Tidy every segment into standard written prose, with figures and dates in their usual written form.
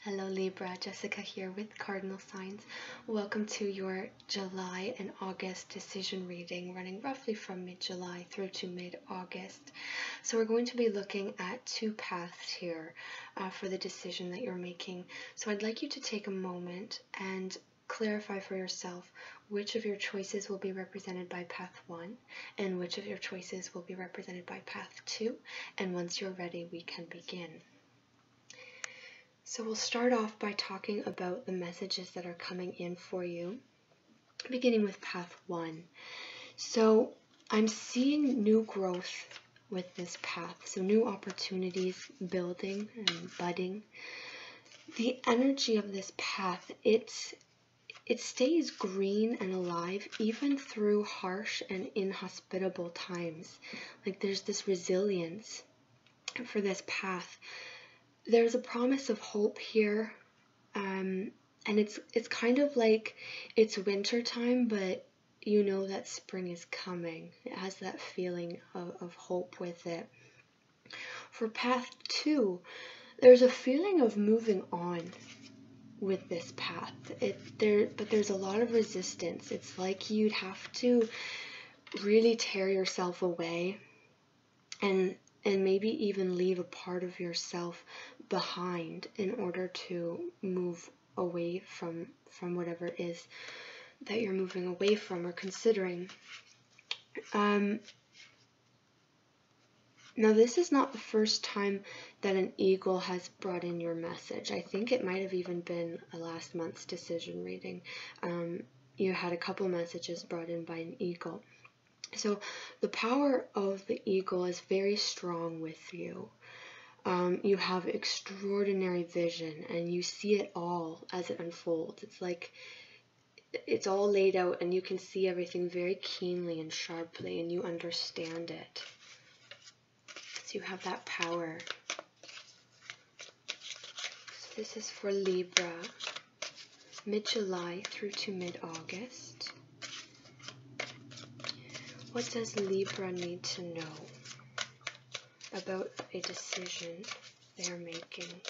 Hello Libra, Jessica here with Cardinal Signs. Welcome to your July and August decision reading running roughly from mid-July through to mid-August. So we're going to be looking at two paths here for the decision that you're making. So I'd like you to take a moment and clarify for yourself which of your choices will be represented by path 1 and which of your choices will be represented by path 2. And once you're ready, we can begin. So we'll start off by talking about the messages that are coming in for you, beginning with path 1. So I'm seeing new growth with this path, so new opportunities building and budding. The energy of this path, it stays green and alive even through harsh and inhospitable times. Like there's this resilience for this path. There's a promise of hope here, and it's kind of like it's winter time, but you know that spring is coming. It has that feeling of hope with it. For path 2, there's a feeling of moving on with this path. But there's a lot of resistance. It's like you'd have to really tear yourself away and maybe even leave a part of yourself behind in order to move away from whatever it is that you're moving away from or considering. Now this is not the first time that an eagle has brought in your message. I think it might have even been a last month's decision reading. You had a couple messages brought in by an eagle. So the power of the eagle is very strong with you. You have extraordinary vision and you see it all as it unfolds. It's like it's all laid out and you can see everything very keenly and sharply and you understand it. So you have that power. So this is for Libra, mid-July through to mid-August. What does Libra need to know about a decision they're making?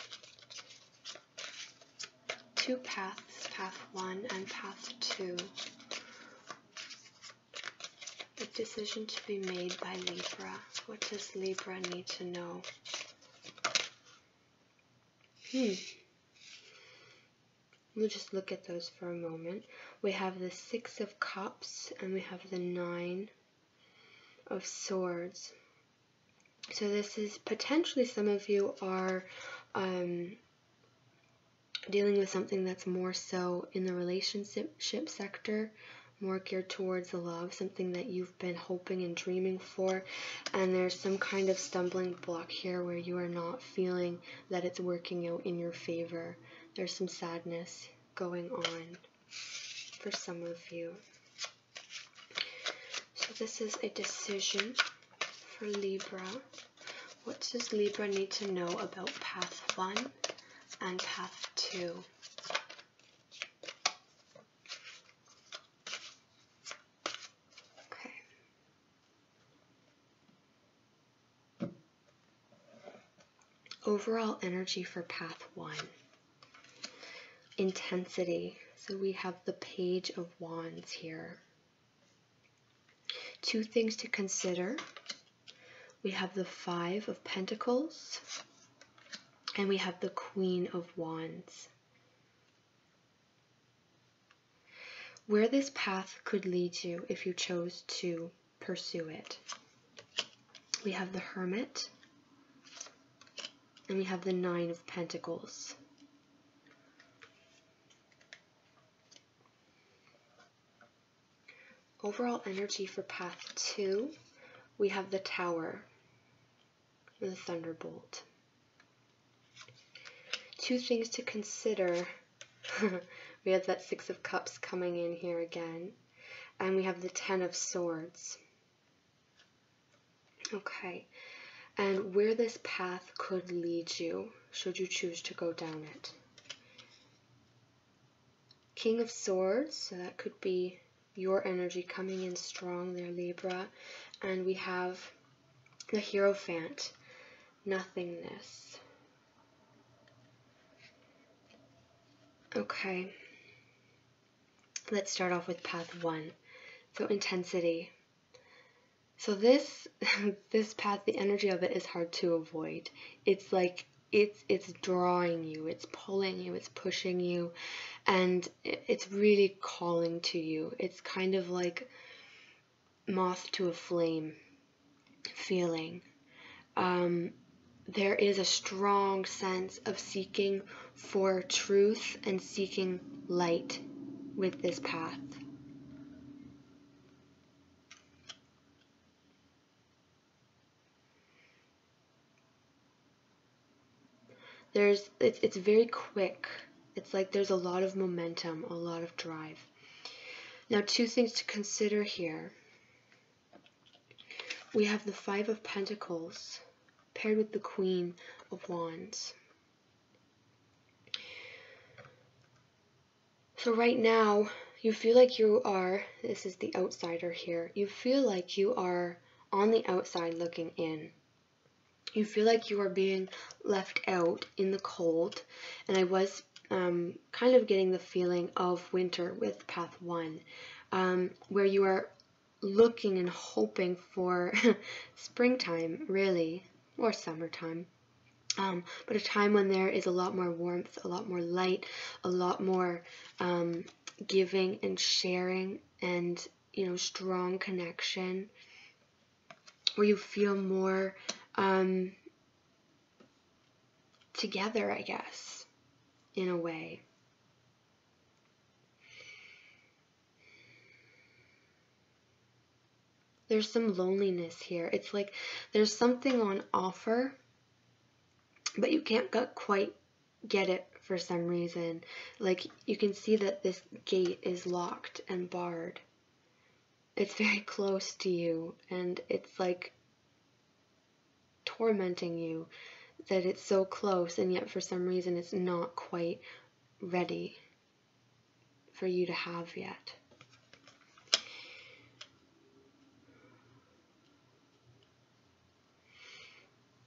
Two paths, path 1 and path 2. The decision to be made by Libra. What does Libra need to know? We'll just look at those for a moment. We have the 6 of Cups and we have the 9 of Swords. So this is potentially some of you are dealing with something that's more so in the relationship sector, more geared towards love, something that you've been hoping and dreaming for, and there's some kind of stumbling block here where you are not feeling that it's working out in your favor. There's some sadness going on for some of you. So this is a decision for Libra. What does Libra need to know about path 1 and path 2? Okay. Overall energy for path 1. Intensity. So we have the Page of Wands here. Two things to consider. We have the 5 of Pentacles and we have the Queen of Wands. Where this path could lead you if you chose to pursue it. We have the Hermit and we have the 9 of Pentacles. Overall energy for path 2, we have the Tower and the Thunderbolt. Two things to consider. We have that 6 of Cups coming in here again. And we have the 10 of Swords. Okay. And where this path could lead you, should you choose to go down it. King of Swords, so that could be your energy coming in strong there, Libra. And we have the Hierophant, nothingness. Okay, let's start off with path 1. So intensity. So this this path, the energy of it is hard to avoid. It's like it's drawing you, it's pulling you, it's pushing you, and it's really calling to you. It's kind of like moth to a flame feeling. There is a strong sense of seeking for truth and seeking light with this path. It's very quick. It's like there's a lot of momentum, a lot of drive. Now, 2 things to consider here. We have the 5 of Pentacles paired with the Queen of Wands. So right now, you feel like you are, this is the outsider here, you feel like you are on the outside looking in. You feel like you are being left out in the cold, and I was kind of getting the feeling of winter with path 1, where you are looking and hoping for springtime, really, or summertime, but a time when there is a lot more warmth, a lot more light, a lot more giving and sharing, and strong connection, where you feel more together, I guess, in a way. There's some loneliness here. It's like there's something on offer, but you can't quite get it for some reason. Like, you can see that this gate is locked and barred. It's very close to you, and it's like tormenting you that it's so close, and yet for some reason it's not quite ready for you to have yet.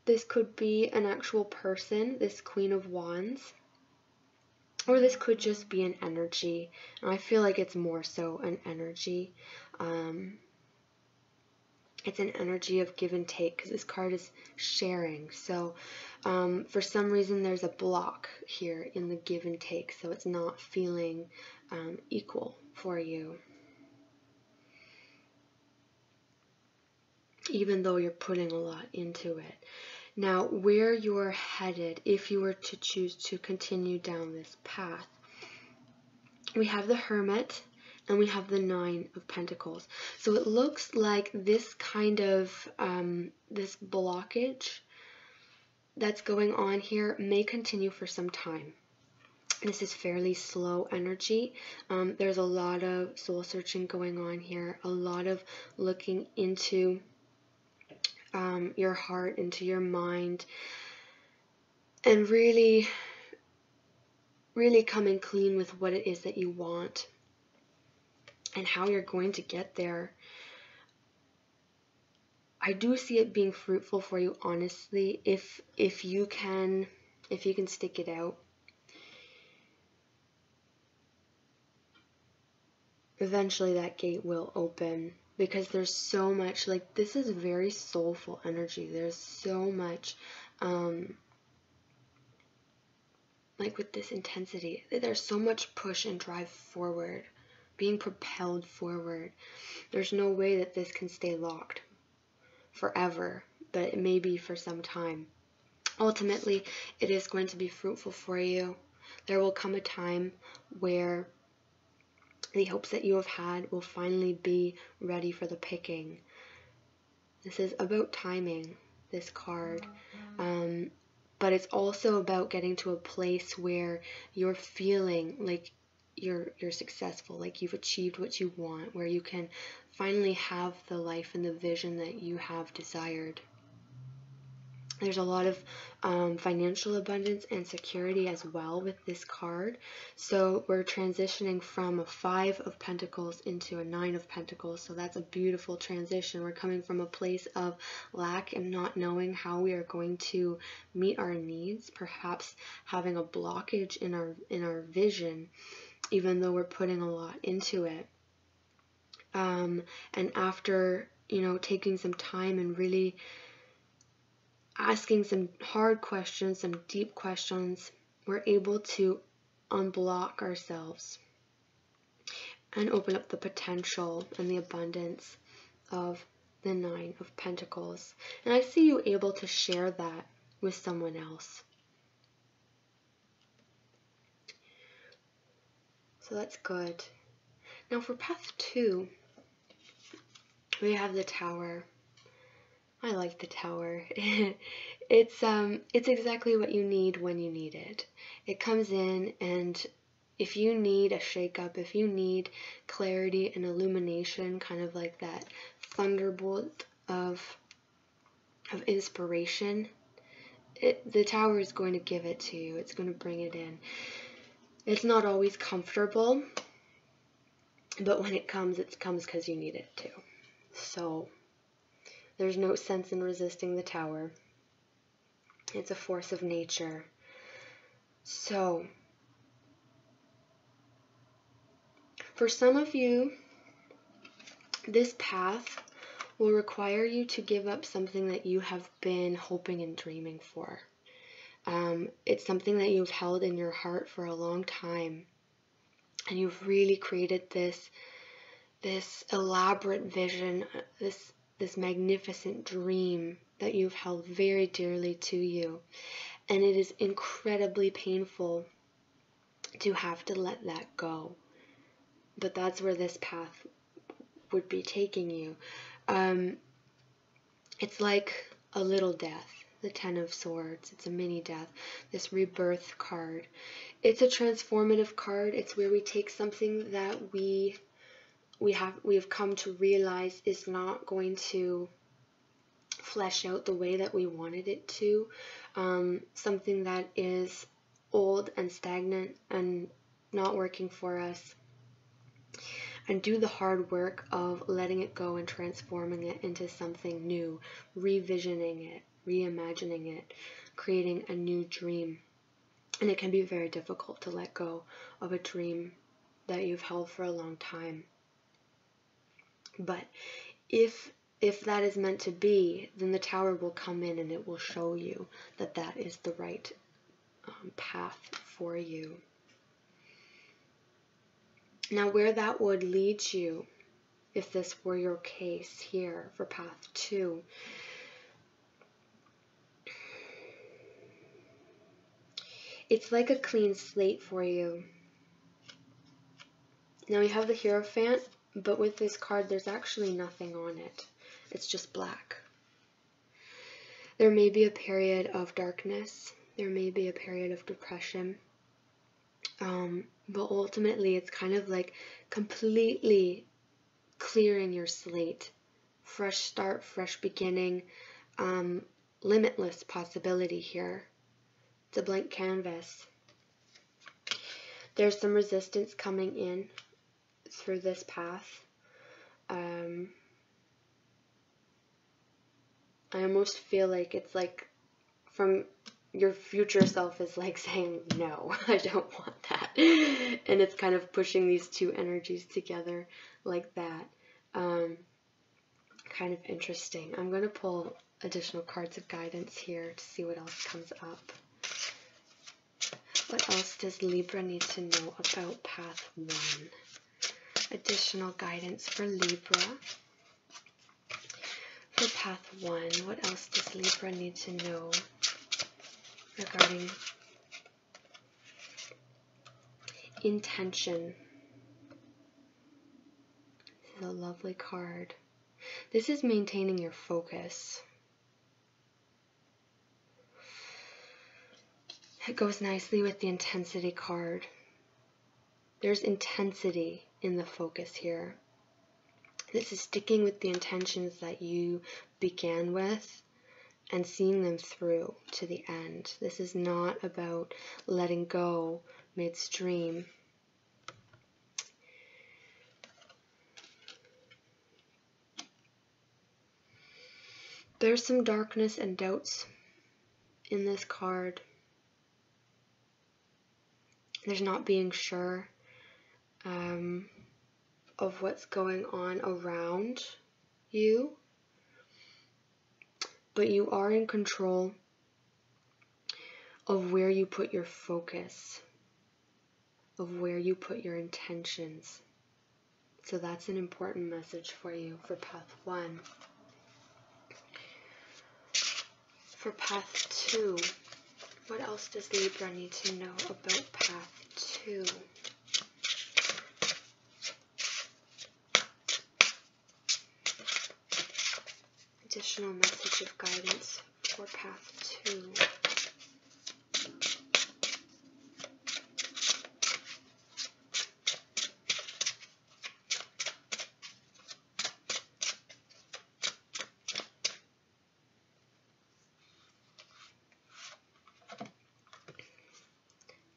This could be an actual person, this Queen of Wands, or this could just be an energy. And I feel like it's more so an energy. It's an energy of give and take, because this card is sharing. So for some reason there's a block here in the give and take, so it's not feeling equal for you, even though you're putting a lot into it. Now, where you're headed, if you were to choose to continue down this path, we have the Hermit and we have the 9 of Pentacles. So it looks like this kind of, this blockage that's going on here may continue for some time. This is fairly slow energy. There's a lot of soul searching going on here, a lot of looking into your heart, into your mind, and really coming clean with what it is that you want and how you're going to get there. I do see it being fruitful for you, honestly, if you can stick it out. Eventually that gate will open, because there's so much, like, this is very soulful energy. There's so much like with this intensity, there's so much push and drive forward, being propelled forward. There's no way that this can stay locked forever, but it may be for some time. Ultimately, it is going to be fruitful for you. There will come a time where the hopes that you have had will finally be ready for the picking. This is about timing, this card. But it's also about getting to a place where you're feeling like you're successful, like you've achieved what you want, where you can finally have the life and the vision that you have desired. There's a lot of financial abundance and security as well with this card. So we're transitioning from a 5 of Pentacles into a 9 of Pentacles. So that's a beautiful transition. We're coming from a place of lack and not knowing how we are going to meet our needs, perhaps having a blockage in our vision, even though we're putting a lot into it. And after, taking some time and really asking some hard questions, some deep questions, we're able to unblock ourselves and open up the potential and the abundance of the 9 of Pentacles. And I see you able to share that with someone else. So that's good. Now for path 2, we have the Tower. I like the Tower. It's exactly what you need when you need it. It comes in, and if you need a shakeup, if you need clarity and illumination, kind of like that thunderbolt of inspiration, the Tower is going to give it to you. It's going to bring it in. It's not always comfortable, but when it comes because you need it to. So there's no sense in resisting the Tower. It's a force of nature. So, for some of you, this path will require you to give up something that you have been hoping and dreaming for. It's something that you've held in your heart for a long time, and you've really created this elaborate vision, this magnificent dream that you've held very dearly to you. And it is incredibly painful to have to let that go. But that's where this path would be taking you. It's like a little death, the 10 of Swords. It's a mini death, this rebirth card. It's a transformative card. It's where we take something that we have come to realize is not going to flesh out the way that we wanted it to. Something that is old and stagnant and not working for us. And do the hard work of letting it go and transforming it into something new, revisioning it, reimagining it, creating a new dream. And it can be very difficult to let go of a dream that you've held for a long time. But if that is meant to be, then the Tower will come in and it will show you that that is the right path for you. Now, where that would lead you, if this were your case here for path 2, it's like a clean slate for you. Now, you have the Hierophant, but with this card, there's actually nothing on it. It's just black. There may be a period of darkness. There may be a period of depression. But ultimately, it's kind of like completely clearing your slate. Fresh start, fresh beginning, limitless possibility here. It's a blank canvas. There's some resistance coming in through this path. I almost feel like it's like from your future self is like saying, no, I don't want that. And it's kind of pushing these two energies together like that. Kind of interesting. I'm going to pull additional cards of guidance here to see what else comes up. What else does Libra need to know about path 1? Additional guidance for Libra. For path 1, what else does Libra need to know regarding intention? This is a lovely card. This is maintaining your focus. It goes nicely with the intensity card. There's intensity in the focus here. This is sticking with the intentions that you began with and seeing them through to the end. This is not about letting go midstream. There's some darkness and doubts in this card. There's not being sure of what's going on around you, but you are in control of where you put your focus, of where you put your intentions. So that's an important message for you for path 1. For path 2, what else does Libra need to know about path 2? Additional message of guidance for path 2.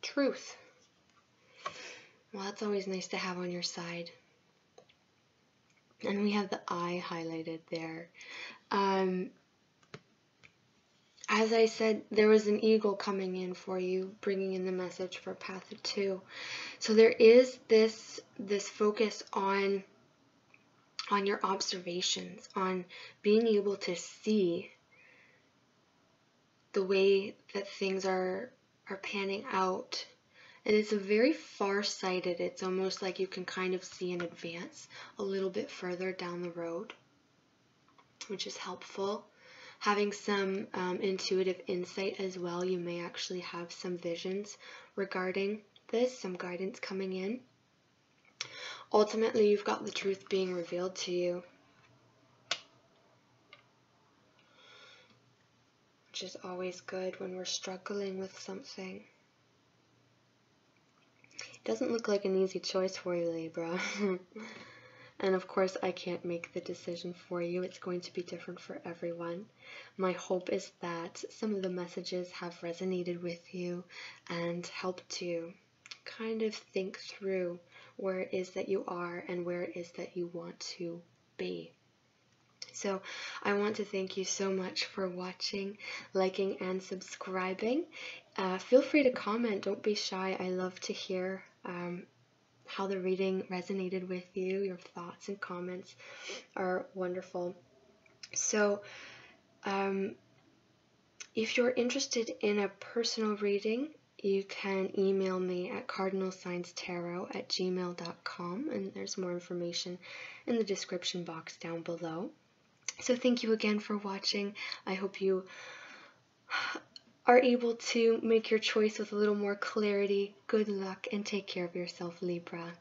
Truth. Well, that's always nice to have on your side. And we have the eye highlighted there. As I said, there was an eagle coming in for you, bringing in the message for path 2. So there is this focus on your observations, on being able to see the way that things are panning out. And it's a very far-sighted, it's almost like you can kind of see in advance a little bit further down the road, which is helpful. Having some intuitive insight as well. You may actually have some visions regarding this, some guidance coming in. Ultimately, you've got the truth being revealed to you, which is always good when we're struggling with something. It doesn't look like an easy choice for you, Libra. And of course, I can't make the decision for you. It's going to be different for everyone. My hope is that some of the messages have resonated with you and helped you kind of think through where it is that you are and where it is that you want to be. So I want to thank you so much for watching, liking, and subscribing. Feel free to comment. Don't be shy. I love to hear how the reading resonated with you. Your thoughts and comments are wonderful. So if you're interested in a personal reading, you can email me at cardinalsignstarot@gmail.com, and there's more information in the description box down below. So thank you again for watching. I hope you are able to make your choice with a little more clarity. Good luck and take care of yourself, Libra.